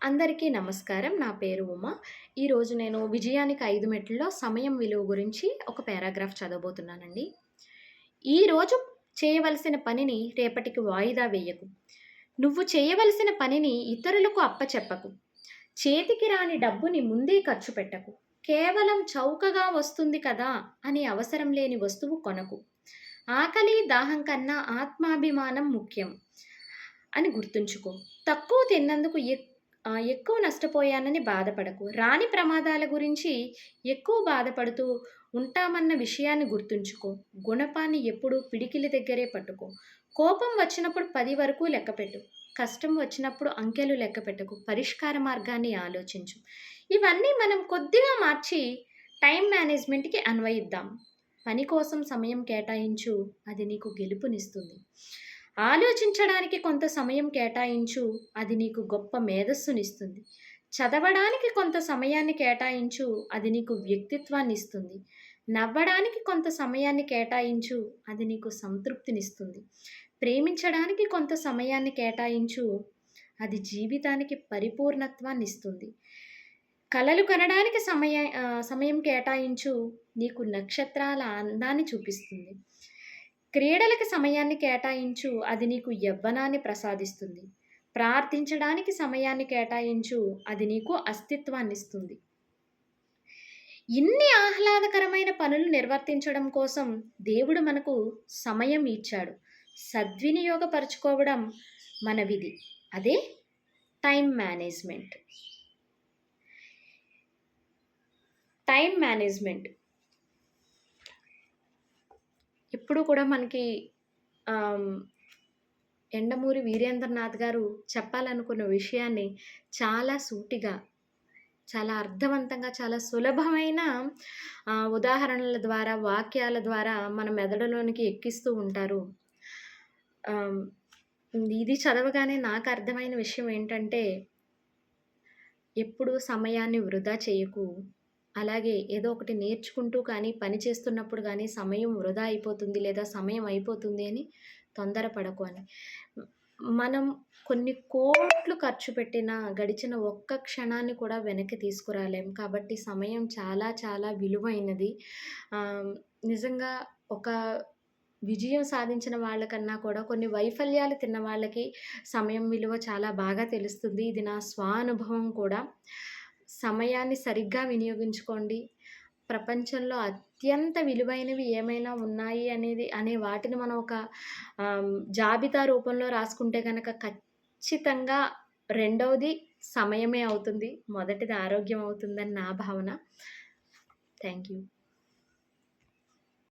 అందరికీ నమస్కారం. నా పేరు ఉమ. ఈరోజు నేను 'విజయానికి 5 మెట్లలో' సమయం విలువ గురించి ఒక పారాగ్రాఫ్ చదవబోతున్నానండి. ఈరోజు చేయవలసిన పనిని రేపటికి వాయిదా వేయకు. నువ్వు చేయవలసిన పనిని ఇతరులకు అప్పచెప్పకు. చేతికి రాని డబ్బుని ముందే ఖర్చు పెట్టకు. కేవలం చౌకగా వస్తుంది కదా అని అవసరం లేని వస్తువు కొనకు. ఆకలి, దాహం కన్నా ఆత్మాభిమానం ముఖ్యం అని గుర్తుంచుకో. తక్కువ తిన్నందుకు ఎక్కువ నష్టపోయానని బాధపడకు. రాని ప్రమాదాల గురించి ఎక్కువ బాధపడుతూ ఉంటామన్న విషయాన్ని గుర్తుంచుకో. గుణపాన్ని ఎప్పుడూ పిడికిలి దగ్గరే పట్టుకో. కోపం వచ్చినప్పుడు 10 వరకు లెక్కపెట్టు. కష్టం వచ్చినప్పుడు అంకెలు లెక్కపెట్టకు. పరిష్కార మార్గాన్ని ఆలోచించు. ఇవన్నీ మనం కొద్దిగా మార్చి టైం మేనేజ్మెంట్‌కి అన్వయిద్దాం. పని కోసం సమయం కేటాయించు. అది నీకు గెలుపునిస్తుంది. ఆలోచించడానికి కొంత సమయం కేటాయించు. అది నీకు గొప్ప మేధస్సునిస్తుంది. చదవడానికి కొంత సమయాన్ని కేటాయించు. అది నీకు వ్యక్తిత్వాన్నిస్తుంది. నవ్వడానికి కొంత సమయాన్ని కేటాయించు. అది నీకు సంతృప్తినిస్తుంది. ప్రేమించడానికి కొంత సమయాన్ని కేటాయించు. అది జీవితానికి పరిపూర్ణత్వాన్నిస్తుంది. కలలు కనడానికి సమయం కేటాయించు. నీకు నక్షత్రాల అందాన్ని చూపిస్తుంది. క్రీడలకి సమయాన్ని కేటాయించు. అది నీకు యవ్వనాన్ని ప్రసాదిస్తుంది. ప్రార్థించడానికి సమయాన్ని కేటాయించు. అది నీకు అస్తిత్వాన్నిస్తుంది. ఇన్ని ఆహ్లాదకరమైన పనులు నిర్వర్తించడం కోసం దేవుడు మనకు సమయం ఇచ్చాడు. సద్వినియోగపరుచుకోవడం మన విధి. అదే టైం మేనేజ్మెంట్. టైం మేనేజ్మెంట్ ఎప్పుడు కూడా మనకి యండమూరి వీరేంద్రనాథ్ గారు చెప్పాలనుకున్న విషయాన్ని చాలా సూటిగా, చాలా అర్థవంతంగా, చాలా సులభమైన ఉదాహరణల ద్వారా, వాక్యాల ద్వారా మన మెదడులోనికి ఎక్కిస్తూ ఉంటారు. ఇది చదవగానే నాకు అర్థమైన విషయం ఏంటంటే, ఎప్పుడూ సమయాన్ని వృధా చేయకు. అలాగే ఏదో ఒకటి నేర్చుకుంటూ కానీ, పని చేస్తున్నప్పుడు కానీ సమయం వృధా అయిపోతుంది లేదా సమయం అయిపోతుంది అని తొందరపడకు అని. మనం కొన్ని కోట్లు ఖర్చు పెట్టినా గడిచిన ఒక్క క్షణాన్ని కూడా వెనక్కి తీసుకురాలేం. కాబట్టి సమయం చాలా చాలా విలువైనది. నిజంగా ఒక విజయం సాధించిన వాళ్ళకన్నా కూడా కొన్ని వైఫల్యాలు తిన్న వాళ్ళకి సమయం విలువ చాలా బాగా తెలుస్తుంది. ఇది నా స్వానుభవం కూడా. సమయాన్ని సరిగ్గా వినియోగించుకోండి. ప్రపంచంలో అత్యంత విలువైనవి ఏమైనా ఉన్నాయి అనే వాటిని మనం ఒక జాబితా రూపంలో రాసుకుంటే గనక ఖచ్చితంగా రెండవది సమయమే అవుతుంది. మొదటిది ఆరోగ్యం అవుతుందని నా భావన. Thank you.